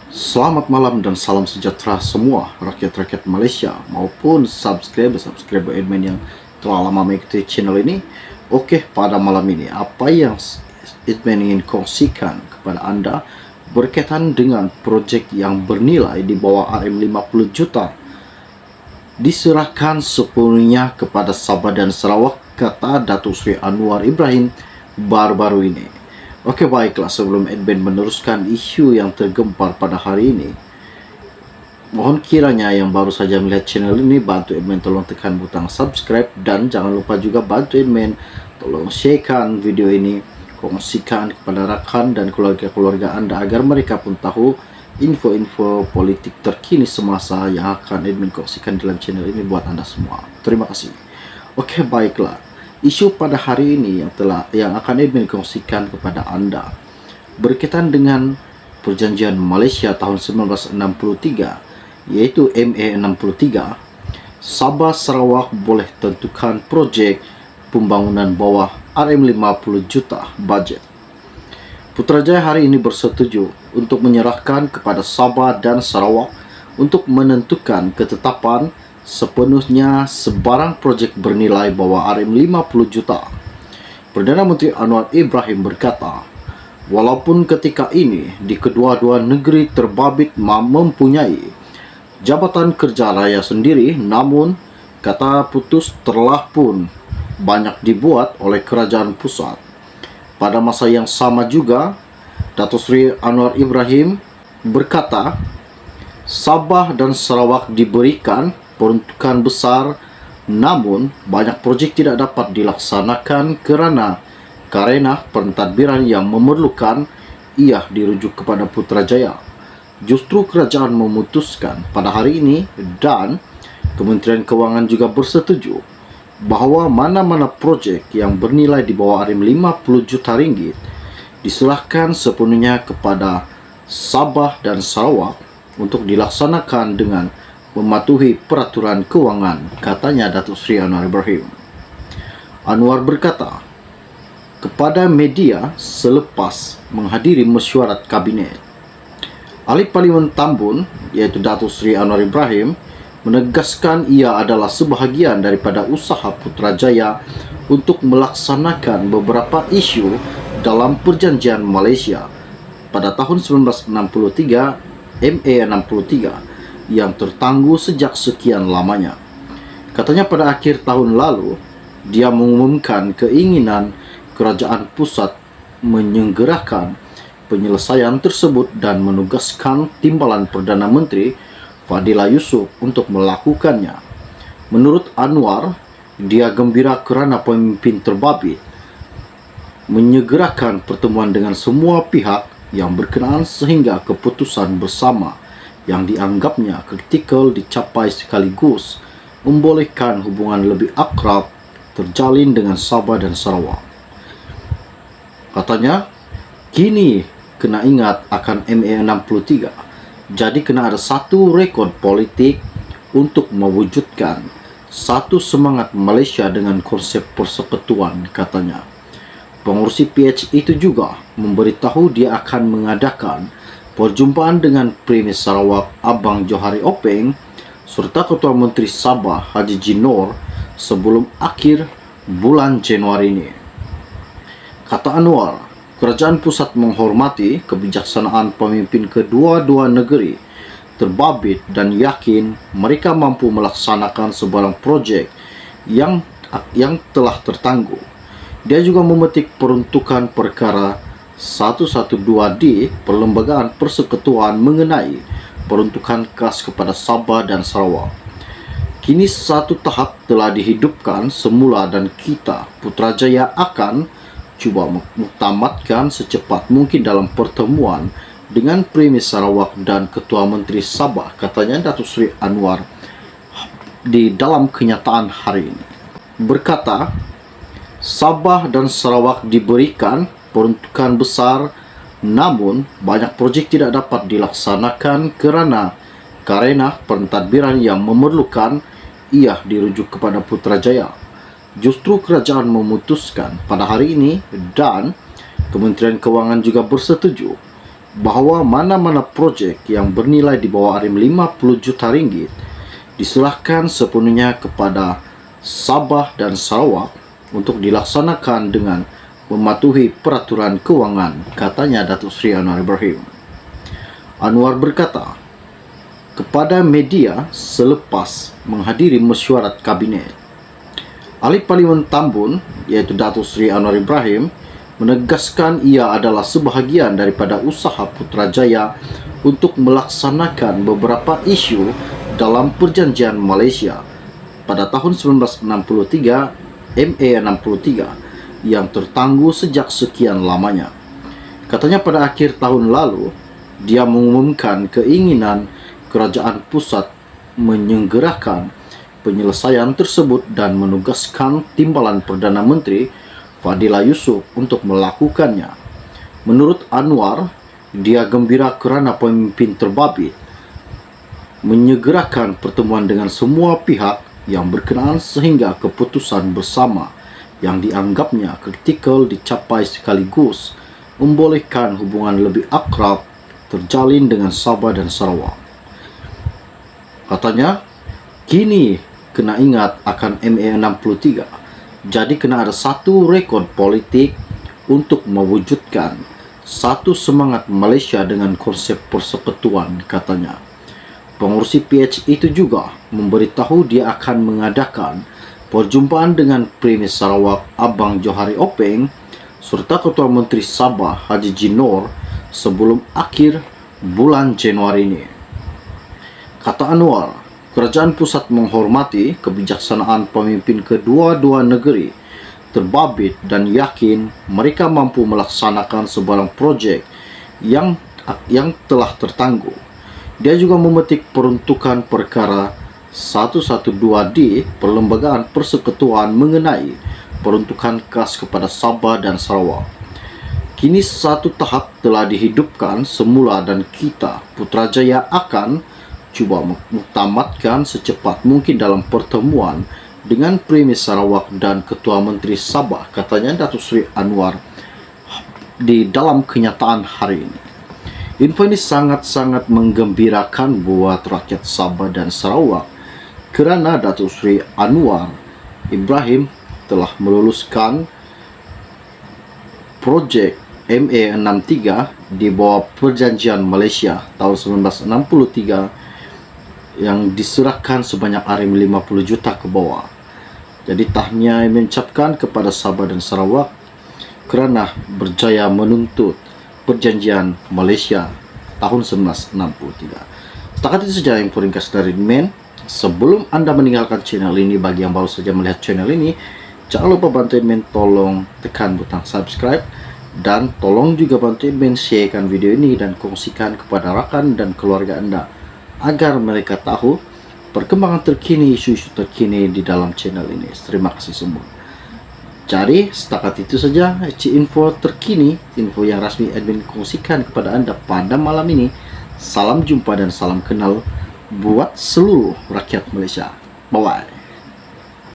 Selamat malam dan salam sejahtera semua rakyat-rakyat Malaysia maupun subscriber admin yang telah lama mengikuti channel ini. Oke, pada malam ini apa yang admin ingin kongsikan kepada anda berkaitan dengan projek yang bernilai di bawah RM50 juta diserahkan sepenuhnya kepada Sabah dan Sarawak, kata Datuk Seri Anwar Ibrahim baru-baru ini. Oke, baiklah, sebelum admin meneruskan isu yang tergempar pada hari ini, mohon kiranya yang baru saja melihat channel ini bantu admin tolong tekan butang subscribe, dan jangan lupa juga bantu admin tolong sharekan video ini, kongsikan kepada rakan dan keluarga-keluarga anda agar mereka pun tahu info-info politik terkini semasa yang akan admin kongsikan dalam channel ini buat anda semua. Terima kasih. Oke, baiklah. Isu pada hari ini yang akan admin kongsikan kepada anda berkaitan dengan perjanjian Malaysia tahun 1963, yaitu MA63. Sabah Sarawak boleh tentukan projek pembangunan bawah RM50 juta bajet. Putrajaya hari ini bersetuju untuk menyerahkan kepada Sabah dan Sarawak untuk menentukan ketetapan sepenuhnya sebarang projek bernilai bawah RM50 juta. Perdana Menteri Anwar Ibrahim berkata, walaupun ketika ini di kedua-dua negeri terbabit mempunyai jabatan kerja raya sendiri, namun kata putus telah pun banyak dibuat oleh kerajaan pusat. Pada masa yang sama juga, Datuk Seri Anwar Ibrahim berkata, Sabah dan Sarawak diberikan peruntukan besar, namun banyak projek tidak dapat dilaksanakan karena pentadbiran yang memerlukan ia dirujuk kepada Putrajaya. Justru kerajaan memutuskan pada hari ini, dan Kementerian Kewangan juga bersetuju bahawa mana-mana projek yang bernilai di bawah RM50 juta ringgit diserahkan sepenuhnya kepada Sabah dan Sarawak untuk dilaksanakan dengan mematuhi peraturan kewangan, katanya Datuk Seri Anwar Ibrahim. Anwar berkata kepada media selepas menghadiri mesyuarat kabinet. Ahli Parlimen Tambun, iaitu Datuk Seri Anwar Ibrahim, menegaskan ia adalah sebahagian daripada usaha Putrajaya untuk melaksanakan beberapa isu dalam perjanjian Malaysia pada tahun 1963, MA63, yang tertangguh sejak sekian lamanya. Katanya pada akhir tahun lalu, dia mengumumkan keinginan kerajaan pusat menyegerakan penyelesaian tersebut dan menugaskan Timbalan Perdana Menteri Fadilah Yusof untuk melakukannya. Menurut Anwar, dia gembira kerana pemimpin terbabit menyegerakan pertemuan dengan semua pihak yang berkenaan sehingga keputusan bersama yang dianggapnya kritikal dicapai sekaligus membolehkan hubungan lebih akrab terjalin dengan Sabah dan Sarawak. Katanya, kini kena ingat akan MA63, jadi kena ada satu rekod politik untuk mewujudkan satu semangat Malaysia dengan konsep persekutuan, katanya. Pengurusi PH itu juga memberitahu dia akan mengadakan perjumpaan dengan Premier Sarawak Abang Johari Openg serta Ketua Menteri Sabah Haji Jinor sebelum akhir bulan Januari ini. Kata Anwar, kerajaan pusat menghormati kebijaksanaan pemimpin kedua-dua negeri terbabit dan yakin mereka mampu melaksanakan sebarang projek yang telah tertangguh. Dia juga memetik peruntukan perkara 112D Perlembagaan Persekutuan mengenai peruntukan kas kepada Sabah dan Sarawak. Kini satu tahap telah dihidupkan semula dan kita Putrajaya akan cuba muktamadkan secepat mungkin dalam pertemuan dengan Premier Sarawak dan Ketua Menteri Sabah, katanya Datuk Seri Anwar di dalam kenyataan hari ini. Berkata, Sabah dan Sarawak diberikan peruntukan besar, namun banyak projek tidak dapat dilaksanakan karena pentadbiran yang memerlukan ia dirujuk kepada Putrajaya. Justru kerajaan memutuskan pada hari ini, dan Kementerian Kewangan juga bersetuju bahwa mana-mana proyek yang bernilai di bawah RM50 juta diserahkan sepenuhnya kepada Sabah dan Sarawak untuk dilaksanakan dengan mematuhi peraturan keuangan, katanya Datuk Seri Anwar Ibrahim. Anwar berkata kepada media selepas menghadiri mesyuarat kabinet. Ahli Parlimen Tambun, yaitu Datuk Seri Anwar Ibrahim, menegaskan ia adalah sebahagian daripada usaha Putrajaya untuk melaksanakan beberapa isu dalam Perjanjian Malaysia pada tahun 1963, MA63, yang tertangguh sejak sekian lamanya. Katanya pada akhir tahun lalu, dia mengumumkan keinginan kerajaan pusat menyegerakan penyelesaian tersebut dan menugaskan Timbalan Perdana Menteri Fadillah Yusof untuk melakukannya. Menurut Anwar, dia gembira kerana pemimpin terbabit menyegerakan pertemuan dengan semua pihak yang berkenaan sehingga keputusan bersama yang dianggapnya kritikal dicapai sekaligus membolehkan hubungan lebih akrab terjalin dengan Sabah dan Sarawak. Katanya, kini kena ingat akan MA63. Jadi kena ada satu rekod politik untuk mewujudkan satu semangat Malaysia dengan konsep persekutuan, katanya. Pengurusi PH itu juga memberitahu dia akan mengadakan perjumpaan dengan Premier Sarawak Abang Johari Openg serta Ketua Menteri Sabah Haji Jinor sebelum akhir bulan Januari ini. Kata Anwar, kerajaan pusat menghormati kebijaksanaan pemimpin kedua-dua negeri terbabit dan yakin mereka mampu melaksanakan sebarang projek yang telah tertangguh. Dia juga memetik peruntukan perkara 112D Perlembagaan Persekutuan mengenai peruntukan kas kepada Sabah dan Sarawak. Kini satu tahap telah dihidupkan semula dan kita, Putrajaya, akan cuba mengtamatkan secepat mungkin dalam pertemuan dengan Premier Sarawak dan Ketua Menteri Sabah, katanya Datuk Seri Anwar di dalam kenyataan hari ini. Info ini sangat-sangat menggembirakan buat rakyat Sabah dan Sarawak kerana Datuk Seri Anwar Ibrahim telah meluluskan projek MA63 di bawah Perjanjian Malaysia tahun 1963 yang diserahkan sebanyak RM50 juta ke bawah. Jadi tahniah mengucapkan kepada Sabah dan Sarawak kerana berjaya menuntut Perjanjian Malaysia tahun 1963. Setakat itu saja yang ringkas dari Men. Sebelum anda meninggalkan channel ini, bagi yang baru saja melihat channel ini, jangan lupa bantu Men tolong tekan butang subscribe dan tolong juga bantu Men sharekan video ini dan kongsikan kepada rakan dan keluarga anda agar mereka tahu perkembangan terkini, isu-isu terkini di dalam channel ini. Terima kasih semua. Jadi setakat itu saja info terkini, info yang rasmi admin kongsikan kepada anda pada malam ini. Salam jumpa dan salam kenal buat seluruh rakyat Malaysia. Bye-bye.